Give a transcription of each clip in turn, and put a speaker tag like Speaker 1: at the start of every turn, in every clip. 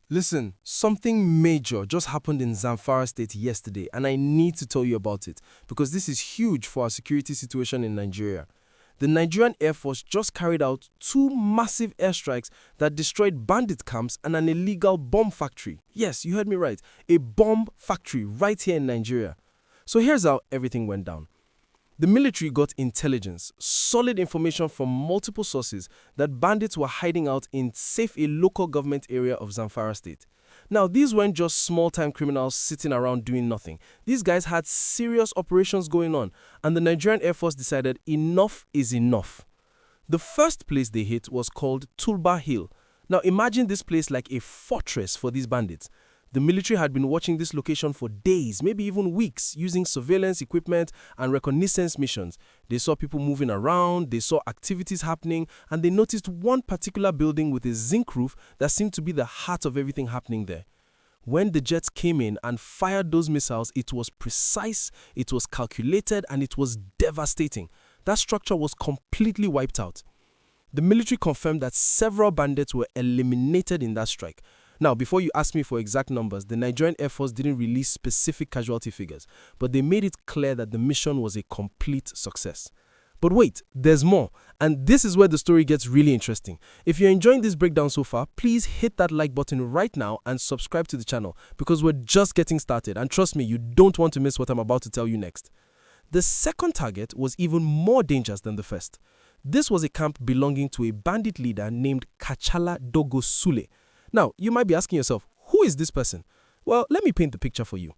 Speaker 1: Listen, something major just happened in Zamfara State yesterday, and I need to tell you about it because this is huge for our security situation in Nigeria. The Nigerian Air Force just carried out two massive airstrikes that destroyed bandit camps and an illegal bomb factory. Yes, you heard me right, a bomb factory right here in Nigeria. So here's how everything went down. The military got intelligence, solid information from multiple sources that bandits were hiding out in Tsafe, a local government area of Zamfara State. Now, these weren't just small-time criminals sitting around doing nothing. These guys had serious operations going on, and the Nigerian Air Force decided enough is enough. The first place they hit was called Turba Hill. Now, imagine this place like a fortress for these bandits. The military had been watching this location for days, maybe even weeks, using surveillance equipment and reconnaissance missions. They saw people moving around, they saw activities happening, and they noticed one particular building with a zinc roof that seemed to be the heart of everything happening there. When the jets came in and fired those missiles, it was precise, it was calculated, and it was devastating. That structure was completely wiped out. The military confirmed that several bandits were eliminated in that strike. Now, before you ask me for exact numbers, the Nigerian Air Force didn't release specific casualty figures, but they made it clear that the mission was a complete success. But wait, there's more, and this is where the story gets really interesting. If you're enjoying this breakdown so far, please hit that like button right now and subscribe to the channel because we're just getting started, and trust me, you don't want to miss what I'm about to tell you next. The second target was even more dangerous than the first. This was a camp belonging to a bandit leader named Kachalla Dogo Sule. Now, you might be asking yourself, who is this person? Well, let me paint the picture for you.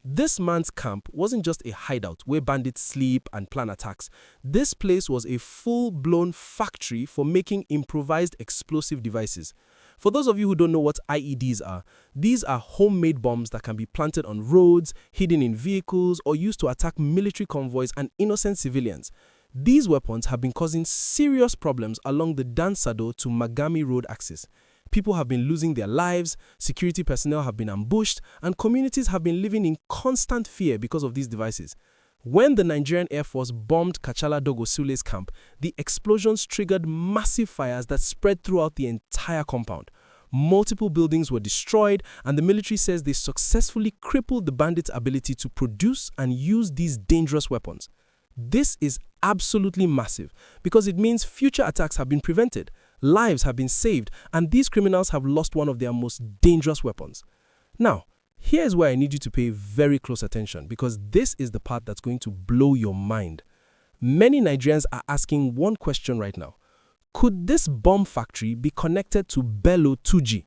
Speaker 1: This man's camp wasn't just a hideout where bandits sleep and plan attacks. This place was a full-blown factory for making improvised explosive devices. For those of you who don't know what IEDs are, these are homemade bombs that can be planted on roads, hidden in vehicles, or used to attack military convoys and innocent civilians. These weapons have been causing serious problems along the Dansado to Magami road axis. People have been losing their lives, security personnel have been ambushed, and communities have been living in constant fear because of these devices. When the Nigerian Air Force bombed Kachalla Dogo Sule's camp, the explosions triggered massive fires that spread throughout the entire compound. Multiple buildings were destroyed, and the military says they successfully crippled the bandits' ability to produce and use these dangerous weapons. This is absolutely massive because it means future attacks have been prevented, lives have been saved, and these criminals have lost one of their most dangerous weapons. Now, here's where I need you to pay very close attention because this is the part that's going to blow your mind. Many Nigerians are asking one question right now. Could this bomb factory be connected to Bello Turji?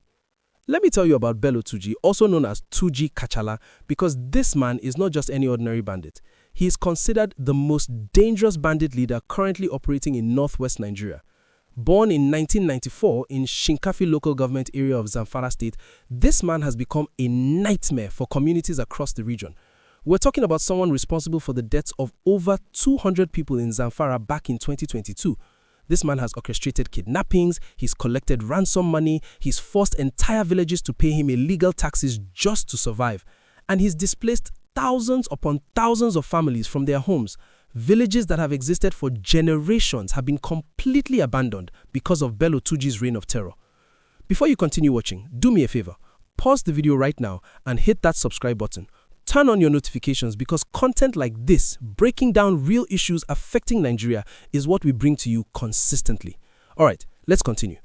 Speaker 1: Let me tell you about Bello Turji, also known as Turji Kachalla, because this man is not just any ordinary bandit. He is considered the most dangerous bandit leader currently operating in northwest Nigeria. Born in 1994 in Shinkafi local government area of Zamfara State, this man has become a nightmare for communities across the region. We're talking about someone responsible for the deaths of over 200 people in Zamfara back in 2022. This man has orchestrated kidnappings, he's collected ransom money, he's forced entire villages to pay him illegal taxes just to survive, and he's displaced thousands upon thousands of families from their homes. Villages that have existed for generations have been completely abandoned because of Bello Turji's reign of terror. Before you continue watching, do me a favor, pause the video right now and hit that subscribe button. Turn on your notifications because content like this, breaking down real issues affecting Nigeria, is what we bring to you consistently. Alright, let's continue.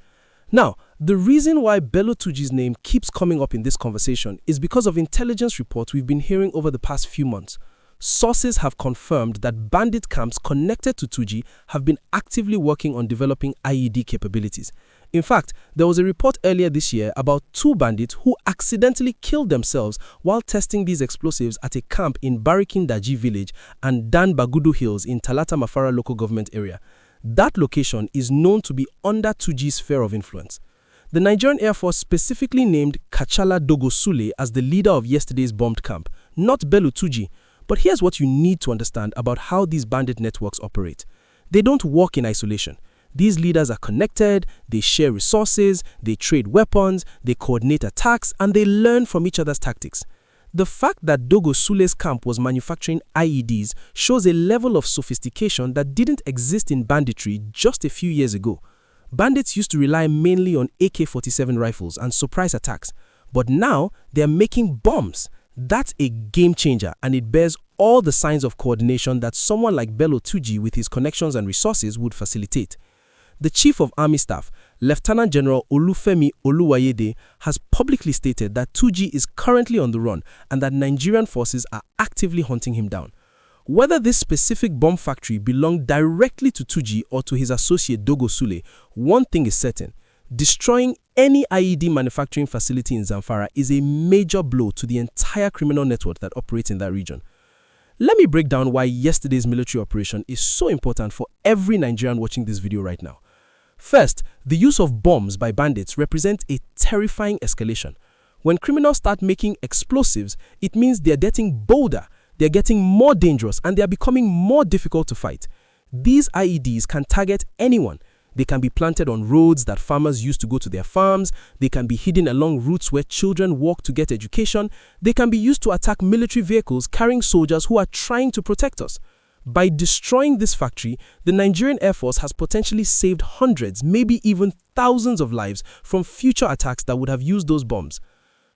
Speaker 1: Now, the reason why Bello Turji's name keeps coming up in this conversation is because of intelligence reports we've been hearing over the past few months. Sources have confirmed that bandit camps connected to Turji have been actively working on developing IED capabilities. In fact, there was a report earlier this year about two bandits who accidentally killed themselves while testing these explosives at a camp in Barikin Daji village and Dan Bagudu Hills in Talata Mafara local government area. That location is known to be under Turji's sphere of influence. The Nigerian Air Force specifically named Kachalla Dogo Sule as the leader of yesterday's bombed camp, not Bello Turji. But here's what you need to understand about how these bandit networks operate. They don't work in isolation. These leaders are connected, they share resources, they trade weapons, they coordinate attacks, and they learn from each other's tactics. The fact that Dogo Sule's camp was manufacturing IEDs shows a level of sophistication that didn't exist in banditry just a few years ago. Bandits used to rely mainly on AK-47 rifles and surprise attacks. But now they're making bombs. That's a game changer, and it bears all the signs of coordination that someone like Bello Turji with his connections and resources would facilitate. The Chief of Army Staff, Lieutenant General Olufemi Oluwayede, has publicly stated that Turji is currently on the run and that Nigerian forces are actively hunting him down. Whether this specific bomb factory belonged directly to Turji or to his associate Dogo Sule, one thing is certain: destroying any IED manufacturing facility in Zamfara is a major blow to the entire criminal network that operates in that region. Let me break down why yesterday's military operation is so important for every Nigerian watching this video right now. First, the use of bombs by bandits represents a terrifying escalation. When criminals start making explosives, it means they're getting bolder, they're getting more dangerous, and they're becoming more difficult to fight. These IEDs can target anyone. They can be planted on roads that farmers use to go to their farms. They can be hidden along routes where children walk to get education. They can be used to attack military vehicles carrying soldiers who are trying to protect us. By destroying this factory, the Nigerian Air Force has potentially saved hundreds, maybe even thousands of lives from future attacks that would have used those bombs.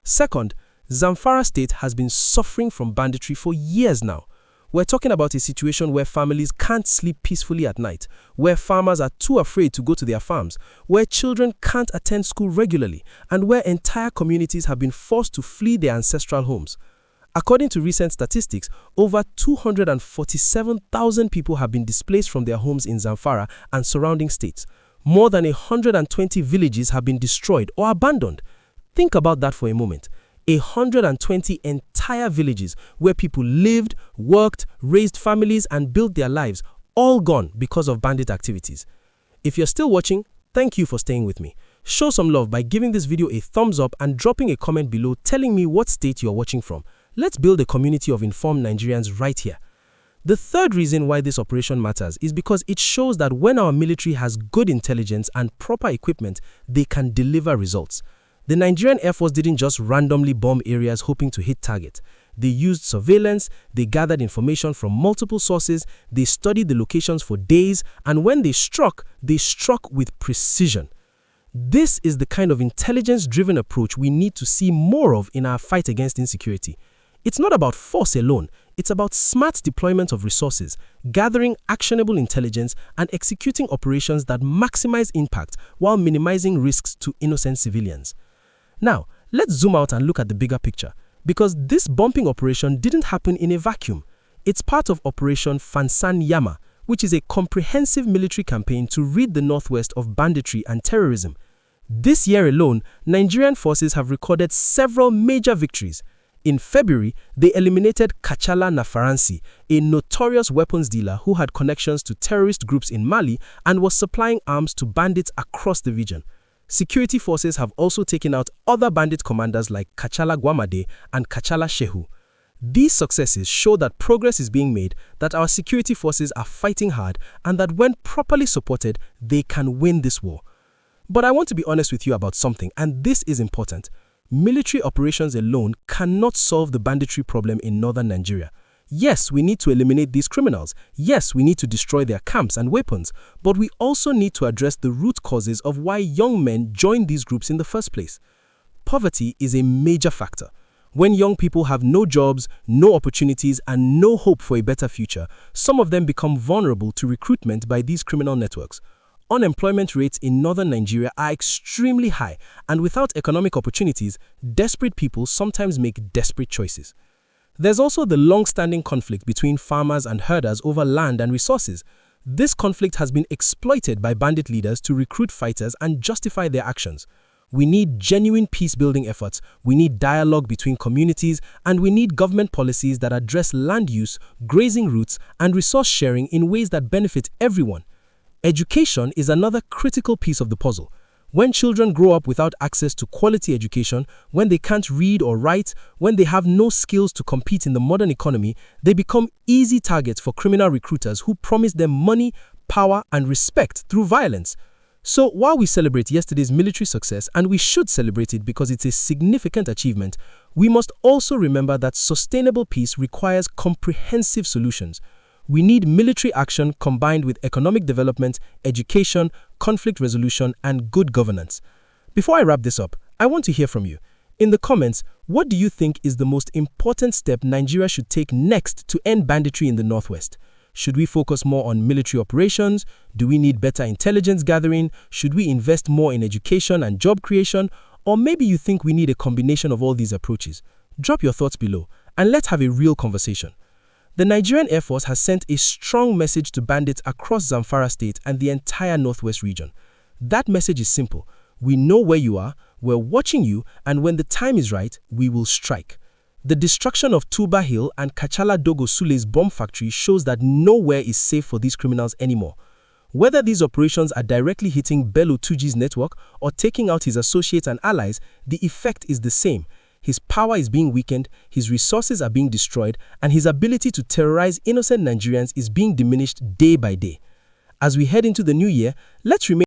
Speaker 1: Second, Zamfara State has been suffering from banditry for years now. We're talking about a situation where families can't sleep peacefully at night, where farmers are too afraid to go to their farms, where children can't attend school regularly, and where entire communities have been forced to flee their ancestral homes. According to recent statistics, over 247,000 people have been displaced from their homes in Zamfara and surrounding states. More than 120 villages have been destroyed or abandoned. Think about that for a moment. 120 entire villages where people lived, worked, raised families, and built their lives, all gone because of bandit activities. If you're still watching, thank you for staying with me. Show some love by giving this video a thumbs up and dropping a comment below telling me what state you're watching from. Let's build a community of informed Nigerians right here. The third reason why this operation matters is because it shows that when our military has good intelligence and proper equipment, they can deliver results. The Nigerian Air Force didn't just randomly bomb areas hoping to hit target. They used surveillance, they gathered information from multiple sources, they studied the locations for days, and when they struck with precision. This is the kind of intelligence-driven approach we need to see more of in our fight against insecurity. It's not about force alone, it's about smart deployment of resources, gathering actionable intelligence, and executing operations that maximize impact while minimizing risks to innocent civilians. Now, let's zoom out and look at the bigger picture, because this bombing operation didn't happen in a vacuum. It's part of Operation Fansan Yamma, which is a comprehensive military campaign to rid the Northwest of banditry and terrorism. This year alone, Nigerian forces have recorded several major victories. In February, they eliminated Kachalla Dogo, a notorious weapons dealer who had connections to terrorist groups in Mali and was supplying arms to bandits across the region. Security forces have also taken out other bandit commanders like Kachalla Gwamade and Kachalla Shehu. These successes show that progress is being made, that our security forces are fighting hard, and that when properly supported, they can win this war. But I want to be honest with you about something, and this is important. Military operations alone cannot solve the banditry problem in northern Nigeria. Yes, we need to eliminate these criminals. Yes, we need to destroy their camps and weapons. But we also need to address the root causes of why young men join these groups in the first place. Poverty is a major factor. When young people have no jobs, no opportunities, and no hope for a better future, some of them become vulnerable to recruitment by these criminal networks. Unemployment rates in northern Nigeria are extremely high, and without economic opportunities, desperate people sometimes make desperate choices. There's also the long-standing conflict between farmers and herders over land and resources. This conflict has been exploited by bandit leaders to recruit fighters and justify their actions. We need genuine peace-building efforts, we need dialogue between communities, and we need government policies that address land use, grazing routes, and resource sharing in ways that benefit everyone. Education is another critical piece of the puzzle. When children grow up without access to quality education, when they can't read or write, when they have no skills to compete in the modern economy, they become easy targets for criminal recruiters who promise them money, power, and respect through violence. So while we celebrate yesterday's military success, and we should celebrate it because it's a significant achievement, we must also remember that sustainable peace requires comprehensive solutions. We need military action combined with economic development, education, conflict resolution, and good governance. Before I wrap this up, I want to hear from you. In the comments, what do you think is the most important step Nigeria should take next to end banditry in the Northwest? Should we focus more on military operations? Do we need better intelligence gathering? Should we invest more in education and job creation? Or maybe you think we need a combination of all these approaches? Drop your thoughts below, and let's have a real conversation. The Nigerian Air Force has sent a strong message to bandits across Zamfara State and the entire Northwest region. That message is simple. We know where you are, we're watching you, and when the time is right, we will strike. The destruction of Turba Hill and Kachalla Dogo Sule's bomb factory shows that nowhere is safe for these criminals anymore. Whether these operations are directly hitting Bello Turji's network or taking out his associates and allies, the effect is the same. His power is being weakened, his resources are being destroyed, and his ability to terrorize innocent Nigerians is being diminished day by day. As we head into the new year, let's remain